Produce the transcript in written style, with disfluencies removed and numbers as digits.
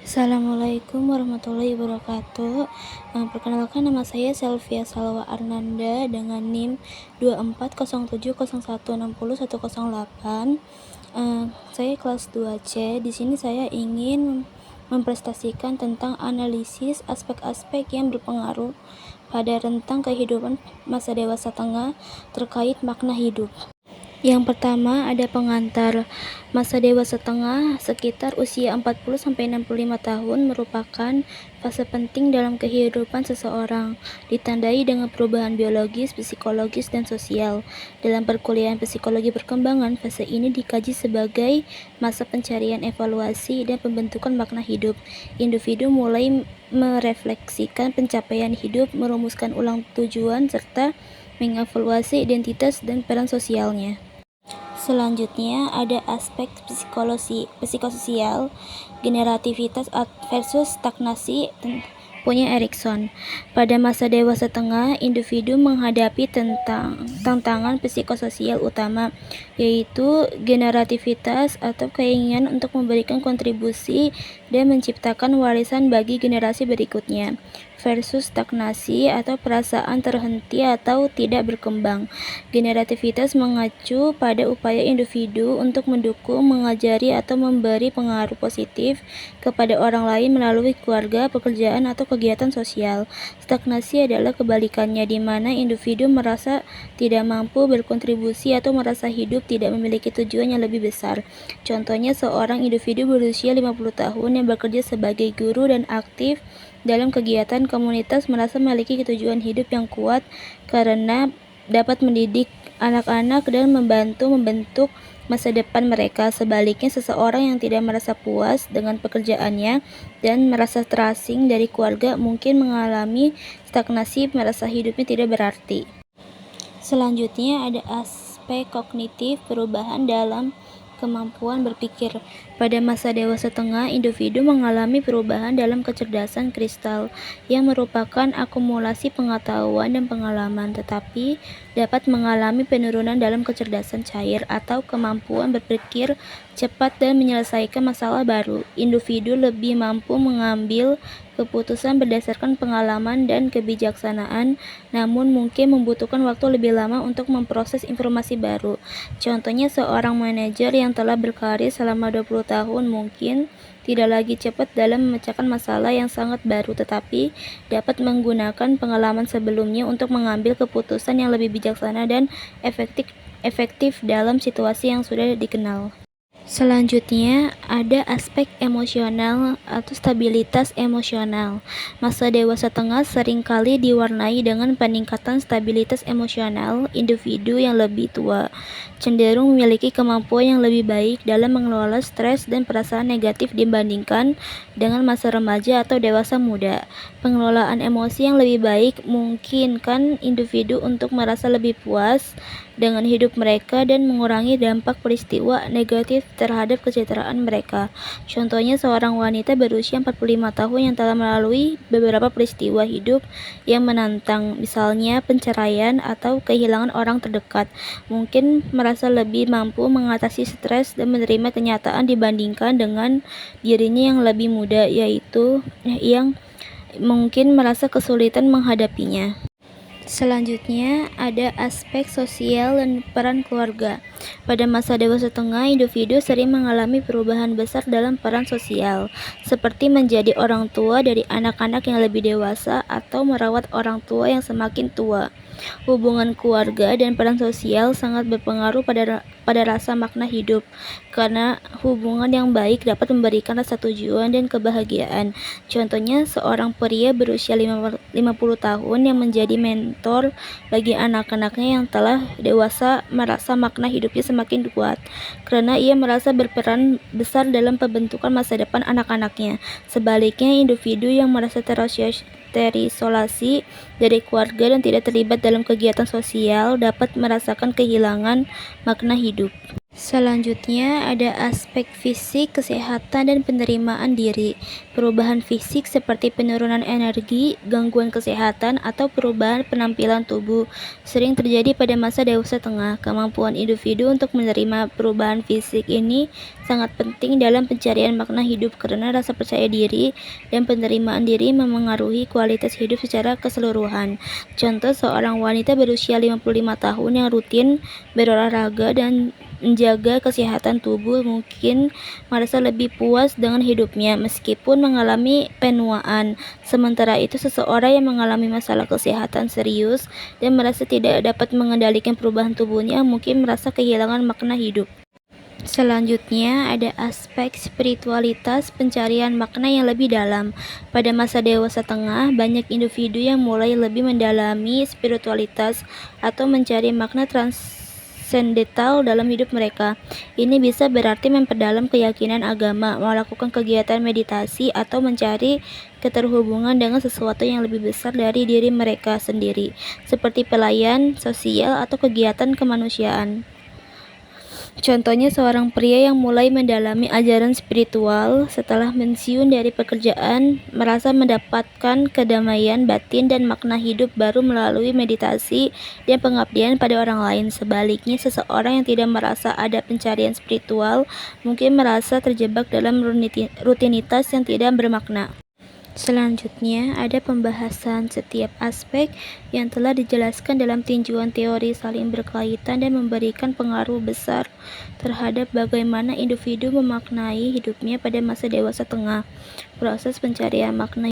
Assalamualaikum warahmatullahi wabarakatuh. Perkenalkan, nama saya Selvia Salwa Arnanda dengan NIM 240701601008. Saya kelas 2C. Di sini saya ingin mempresentasikan tentang analisis aspek-aspek yang berpengaruh pada rentang kehidupan masa dewasa tengah terkait makna hidup. Yang pertama, ada pengantar. Masa dewasa tengah sekitar usia 40-65 tahun merupakan fase penting dalam kehidupan seseorang, ditandai dengan perubahan biologis, psikologis, dan sosial. Dalam perkuliahan psikologi perkembangan, fase ini dikaji sebagai masa pencarian evaluasi dan pembentukan makna hidup. Individu mulai merefleksikan pencapaian hidup, merumuskan ulang tujuan, serta mengevaluasi identitas dan peran sosialnya. Selanjutnya ada aspek psikososial, generativitas versus stagnasi, punya Erikson. Pada masa dewasa tengah, individu menghadapi tantangan psikososial utama, yaitu generativitas atau keinginan untuk memberikan kontribusi dan menciptakan warisan bagi generasi berikutnya, versus stagnasi atau perasaan terhenti atau tidak berkembang. Generativitas mengacu pada upaya individu untuk mendukung, mengajari, atau memberi pengaruh positif kepada orang lain melalui keluarga, pekerjaan, atau kegiatan sosial. Stagnasi adalah kebalikannya, di mana individu merasa tidak mampu berkontribusi atau merasa hidup tidak memiliki tujuan yang lebih besar. Contohnya, seorang individu berusia 50 tahun yang bekerja sebagai guru dan aktif dalam kegiatan komunitas merasa memiliki tujuan hidup yang kuat karena dapat mendidik anak-anak dan membantu membentuk masa depan mereka. Sebaliknya, seseorang yang tidak merasa puas dengan pekerjaannya dan merasa terasing dari keluarga mungkin mengalami stagnasi, merasa hidupnya tidak berarti. Selanjutnya ada aspek kognitif, perubahan dalam kemampuan berpikir. Pada masa dewasa tengah, individu mengalami perubahan dalam kecerdasan kristal yang merupakan akumulasi pengetahuan dan pengalaman, tetapi dapat mengalami penurunan dalam kecerdasan cair atau kemampuan berpikir cepat dan menyelesaikan masalah baru. Individu lebih mampu mengambil keputusan berdasarkan pengalaman dan kebijaksanaan, namun mungkin membutuhkan waktu lebih lama untuk memproses informasi baru. Contohnya, seorang manajer yang telah berkarir selama 20 tahun mungkin tidak lagi cepat dalam memecahkan masalah yang sangat baru, tetapi dapat menggunakan pengalaman sebelumnya untuk mengambil keputusan yang lebih bijaksana dan efektif dalam situasi yang sudah dikenal. Selanjutnya, ada aspek emosional atau stabilitas emosional. Masa dewasa tengah seringkali diwarnai dengan peningkatan stabilitas emosional. Individu yang lebih tua cenderung memiliki kemampuan yang lebih baik dalam mengelola stres dan perasaan negatif dibandingkan dengan masa remaja atau dewasa muda. Pengelolaan emosi yang lebih baik memungkinkan individu untuk merasa lebih puas dengan hidup mereka dan mengurangi dampak peristiwa negatif terhadap kesejahteraan mereka. Contohnya, seorang wanita berusia 45 tahun yang telah melalui beberapa peristiwa hidup yang menantang, misalnya perceraian atau kehilangan orang terdekat, mungkin merasa lebih mampu mengatasi stres dan menerima kenyataan dibandingkan dengan dirinya yang lebih muda, yaitu yang mungkin merasa kesulitan menghadapinya. Selanjutnya, ada aspek sosial dan peran keluarga. Pada masa dewasa tengah, individu sering mengalami perubahan besar dalam peran sosial, seperti menjadi orang tua dari anak-anak yang lebih dewasa atau merawat orang tua yang semakin tua. Hubungan keluarga dan peran sosial sangat berpengaruh pada rasa makna hidup, karena hubungan yang baik dapat memberikan rasa tujuan dan kebahagiaan. Contohnya, seorang pria berusia 50 tahun yang menjadi mentor bagi anak-anaknya yang telah dewasa merasa makna hidupnya semakin kuat, karena ia merasa berperan besar dalam pembentukan masa depan anak-anaknya. Sebaliknya, individu yang merasa terisolasi dari keluarga dan tidak terlibat dalam kegiatan sosial dapat merasakan kehilangan makna hidup. Selanjutnya, ada aspek fisik, kesehatan, dan penerimaan diri. Perubahan fisik seperti penurunan energi, gangguan kesehatan, atau perubahan penampilan tubuh sering terjadi pada masa dewasa tengah. Kemampuan individu untuk menerima perubahan fisik ini sangat penting dalam pencarian makna hidup karena rasa percaya diri dan penerimaan diri memengaruhi kualitas hidup secara keseluruhan. Contoh, seorang wanita berusia 55 tahun yang rutin berolahraga dan menjaga kesehatan tubuh mungkin merasa lebih puas dengan hidupnya meskipun mengalami penuaan. Sementara itu, seseorang yang mengalami masalah kesehatan serius dan merasa tidak dapat mengendalikan perubahan tubuhnya mungkin merasa kehilangan makna hidup. Selanjutnya, ada aspek spiritualitas pencarian makna yang lebih dalam. Pada masa dewasa tengah, banyak individu yang mulai lebih mendalami spiritualitas atau mencari makna transendental dalam hidup mereka. Ini bisa berarti memperdalam keyakinan agama, melakukan kegiatan meditasi, atau mencari keterhubungan dengan sesuatu yang lebih besar dari diri mereka sendiri, seperti pelayan sosial atau kegiatan kemanusiaan. Contohnya, seorang pria yang mulai mendalami ajaran spiritual setelah pensiun dari pekerjaan merasa mendapatkan kedamaian batin dan makna hidup baru melalui meditasi dan pengabdian pada orang lain. Sebaliknya, seseorang yang tidak merasa ada pencarian spiritual mungkin merasa terjebak dalam rutinitas yang tidak bermakna. Selanjutnya, ada pembahasan setiap aspek yang telah dijelaskan dalam tinjauan teori saling berkaitan dan memberikan pengaruh besar terhadap bagaimana individu memaknai hidupnya pada masa dewasa tengah. Proses pencarian makna